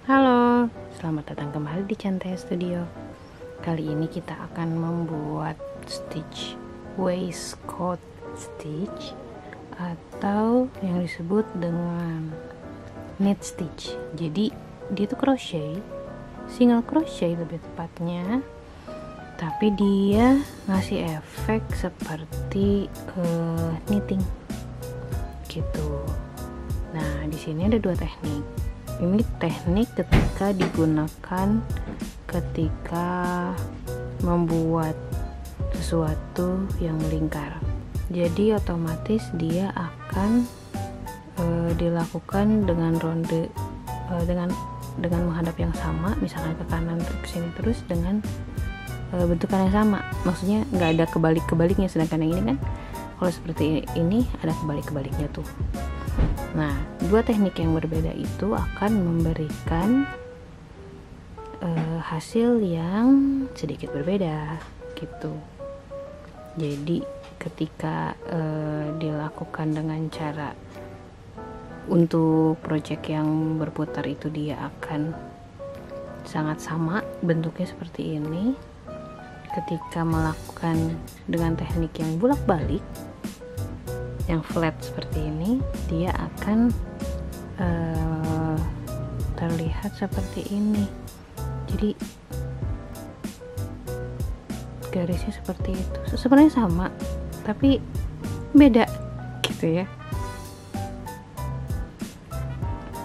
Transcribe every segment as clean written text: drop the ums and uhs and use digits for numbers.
Halo, selamat datang kembali di Cantai Studio. Kali ini kita akan membuat stitch waistcoat stitch atau yang disebut dengan knit stitch. Jadi dia tuh crochet, single crochet lebih tepatnya, tapi dia ngasih efek seperti knitting gitu. Nah, di sini ada dua teknik. Ini teknik ketika digunakan ketika membuat sesuatu yang melingkar. Jadi otomatis dia akan dilakukan dengan ronde dengan menghadap yang sama, misalkan ke kanan ke sini terus dengan bentukan yang sama. Maksudnya nggak ada kebalik-kebaliknya, sedangkan yang ini kan kalau seperti ini ada kebalik-kebaliknya tuh. Nah, dua teknik yang berbeda itu akan memberikan hasil yang sedikit berbeda gitu. Jadi ketika dilakukan dengan cara untuk project yang berputar itu dia akan sangat sama bentuknya seperti ini. Ketika melakukan dengan teknik yang bolak-balik, yang flat seperti ini, dia akan terlihat seperti ini. Jadi garisnya seperti itu. Sebenarnya sama, tapi beda gitu ya.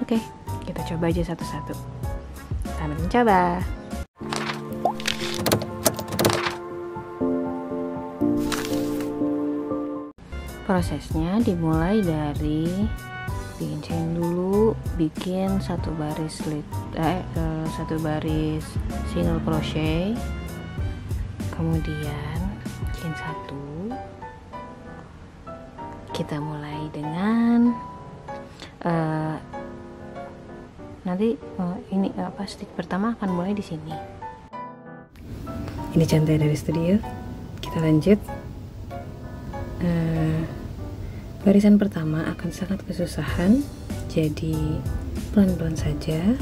Oke, kita coba aja satu-satu. Selamat mencoba. Prosesnya dimulai dari bikin chain dulu, bikin satu baris single crochet, kemudian chain satu. Kita mulai dengan stitch pertama akan mulai di sini. Ini Cantai dari studio. Kita lanjut. Barisan pertama akan sangat kesusahan, jadi pelan-pelan saja.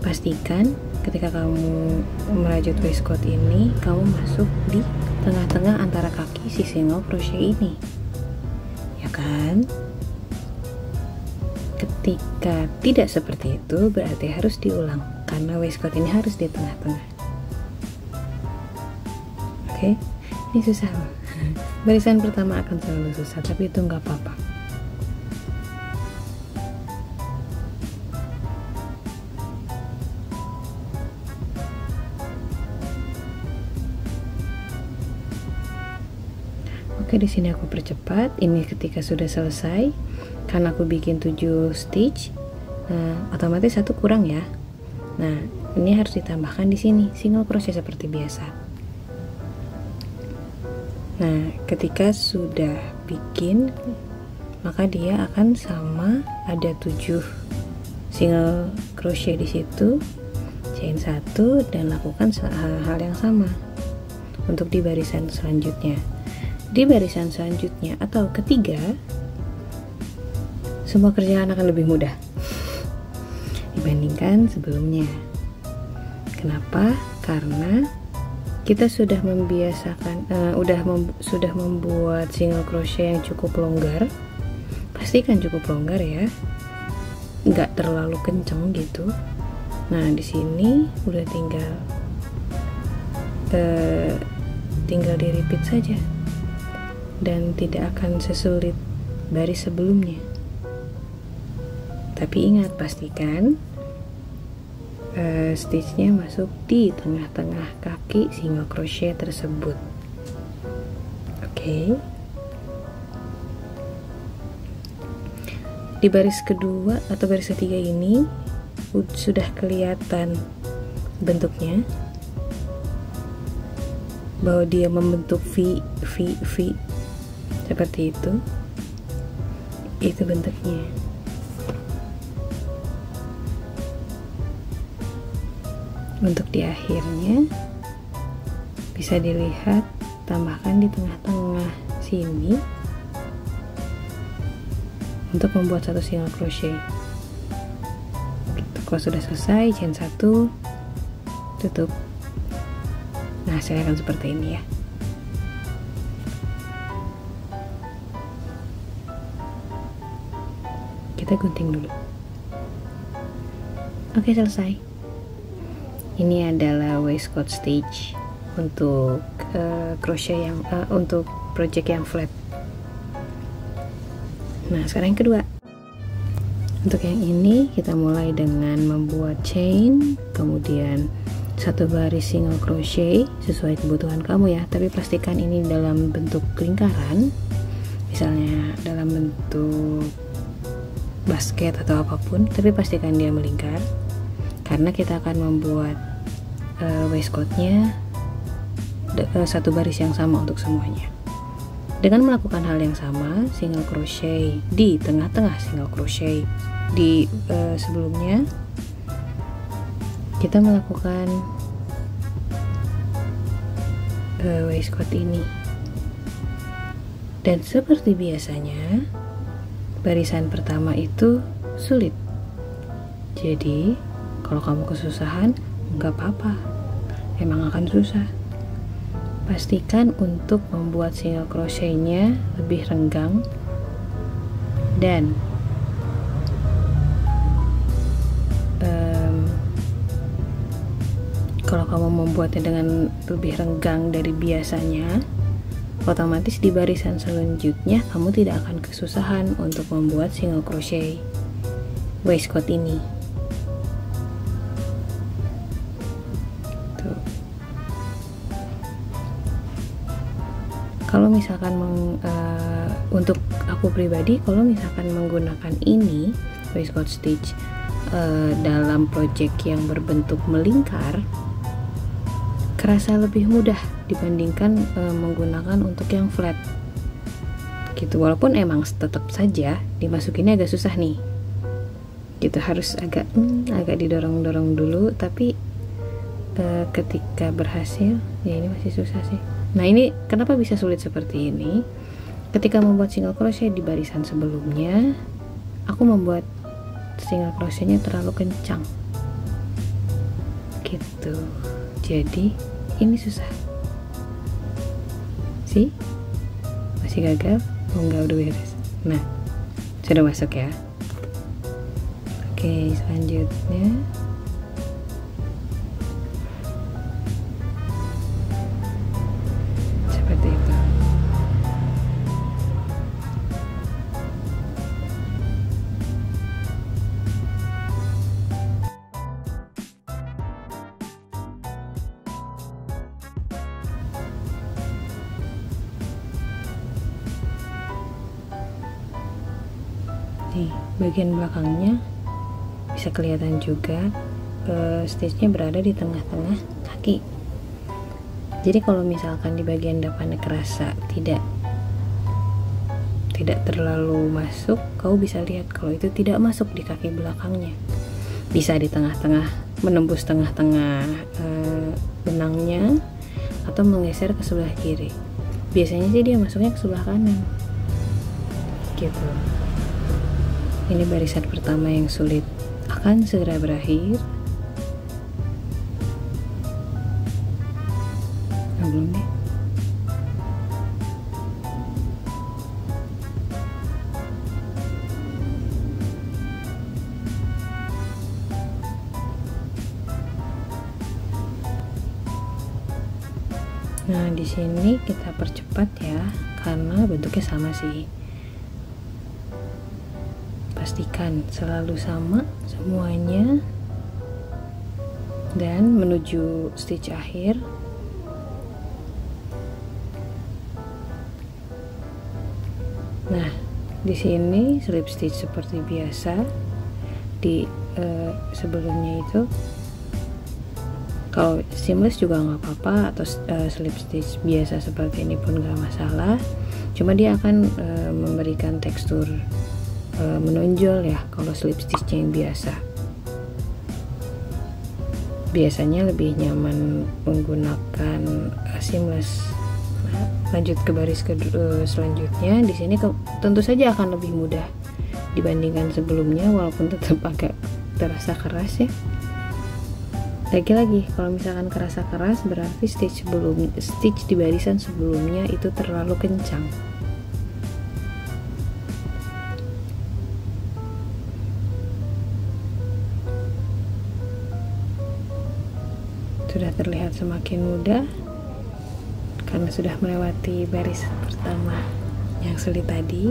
Pastikan ketika kamu merajut waistcoat ini, kamu masuk di tengah-tengah antara kaki si single crochet ini, ya kan? Ketika tidak seperti itu, berarti harus diulang, karena waistcoat ini harus di tengah-tengah. Oke, ini susah loh. Barisan pertama akan selalu susah, tapi itu nggak apa-apa. Oke, di sini aku percepat. Ini ketika sudah selesai, karena aku bikin 7 stitch, otomatis satu kurang ya. Nah, ini harus ditambahkan di sini single crochet seperti biasa. Nah, ketika sudah bikin, maka dia akan sama, ada 7 single crochet di situ, chain 1, dan lakukan hal yang sama untuk di barisan selanjutnya. Di barisan selanjutnya atau ketiga, semua kerjaan akan lebih mudah dibandingkan sebelumnya. Kenapa? Karena kita sudah membiasakan, sudah membuat single crochet yang cukup longgar. Pastikan cukup longgar ya, nggak terlalu kenceng gitu. Nah, di sini udah tinggal di repeat saja, dan tidak akan sesulit baris sebelumnya. Tapi ingat, pastikan stitchnya masuk di tengah-tengah kaki single crochet tersebut. Oke. Di baris kedua atau baris ketiga ini sudah kelihatan bentuknya, bahwa dia membentuk V seperti itu. Itu bentuknya. Untuk di akhirnya bisa dilihat, tambahkan di tengah-tengah sini untuk membuat satu single crochet. Kalau sudah selesai, chain 1, tutup. Nah, hasilnya akan seperti ini ya. Kita gunting dulu. Oke, selesai. Ini adalah waistcoat stitch untuk crochet yang untuk project yang flat. Nah, sekarang yang kedua. Untuk yang ini kita mulai dengan membuat chain, kemudian 1 baris single crochet sesuai kebutuhan kamu ya, tapi pastikan ini dalam bentuk lingkaran, misalnya dalam bentuk basket atau apapun, tapi pastikan dia melingkar karena kita akan membuat waistcoatnya 1 baris yang sama untuk semuanya. Dengan melakukan hal yang sama, single crochet di tengah-tengah single crochet di sebelumnya, kita melakukan waistcoat ini. Dan seperti biasanya, barisan pertama itu sulit. Jadi, kalau kamu kesusahan, nggak apa-apa. Emang akan susah. Pastikan untuk membuat single crochetnya lebih renggang dan kalau kamu membuatnya dengan lebih renggang dari biasanya, otomatis di barisan selanjutnya kamu tidak akan kesusahan untuk membuat single crochet waistcoat ini. Tuh. Kalau misalkan untuk aku pribadi, kalau misalkan menggunakan ini waistcoat stitch dalam project yang berbentuk melingkar, kerasa lebih mudah dibandingkan menggunakan untuk yang flat gitu. Walaupun emang tetap saja dimasukinnya agak susah nih gitu, harus agak didorong-dorong dulu, tapi ketika berhasil ya ini masih susah sih. Nah, ini kenapa bisa sulit seperti ini? Ketika membuat single crochet di barisan sebelumnya, aku membuat single crochetnya terlalu kencang gitu, jadi ini susah sih. Masih gagal? Oh enggak, udah beres. Nah, sudah masuk ya. Oke, selanjutnya seperti itu. Nih, bagian belakangnya bisa kelihatan juga stitchnya berada di tengah-tengah kaki. Jadi kalau misalkan di bagian depannya kerasa tidak terlalu masuk, kau bisa lihat kalau itu tidak masuk di kaki belakangnya. Bisa di tengah-tengah, menembus tengah-tengah benangnya, atau menggeser ke sebelah kiri. Biasanya sih dia masuknya ke sebelah kanan gitu. Ini barisan pertama yang sulit, akan segera berakhir. Nah, belum deh. Nah, di sini kita percepat ya, karena bentuknya sama sih. Pastikan selalu sama semuanya, dan menuju stitch akhir nah, di sini slip stitch seperti biasa. Di sebelumnya itu kalau seamless juga nggak apa-apa, atau slip stitch biasa seperti ini pun nggak masalah, cuma dia akan memberikan tekstur menonjol ya. Kalau slip stitchnya yang biasa, biasanya lebih nyaman menggunakan seamless. Nah, lanjut ke baris selanjutnya. Di sini tentu saja akan lebih mudah dibandingkan sebelumnya, walaupun tetap agak terasa keras ya. Lagi-lagi kalau misalkan kerasa keras berarti stitch di barisan sebelumnya itu terlalu kencang. Sudah terlihat semakin mudah karena sudah melewati baris pertama yang sulit tadi.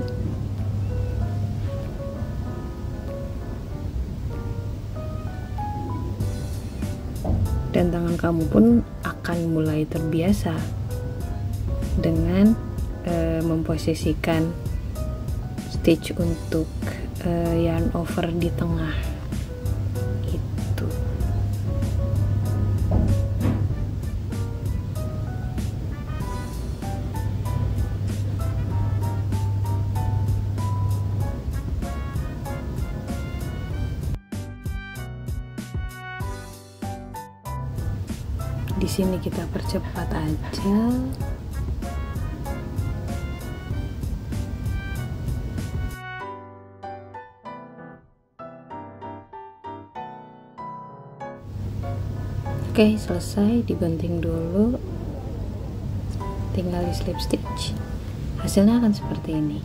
Dan tangan kamu pun akan mulai terbiasa dengan memposisikan stitch untuk yarn over di tengah itu. Di sini kita percepat aja. Oke, selesai, digunting dulu. Tinggal di slip stitch. Hasilnya akan seperti ini.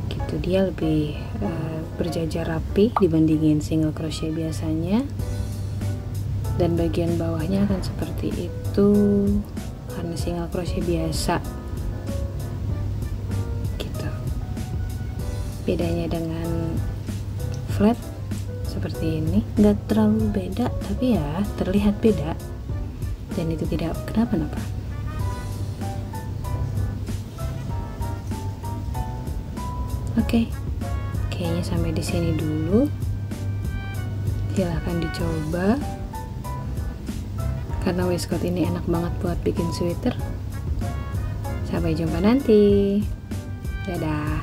Gitu, dia lebih berjajar rapi dibandingin single crochet biasanya. Dan bagian bawahnya akan seperti itu karena single crochet biasa gitu. Bedanya dengan flat seperti ini nggak terlalu beda, tapi ya terlihat beda, dan itu tidak kenapa-napa. Oke, kayaknya sampai di sini dulu. Silahkan dicoba. Karena waistcoat ini enak banget buat bikin sweater. Sampai jumpa nanti. Dadah.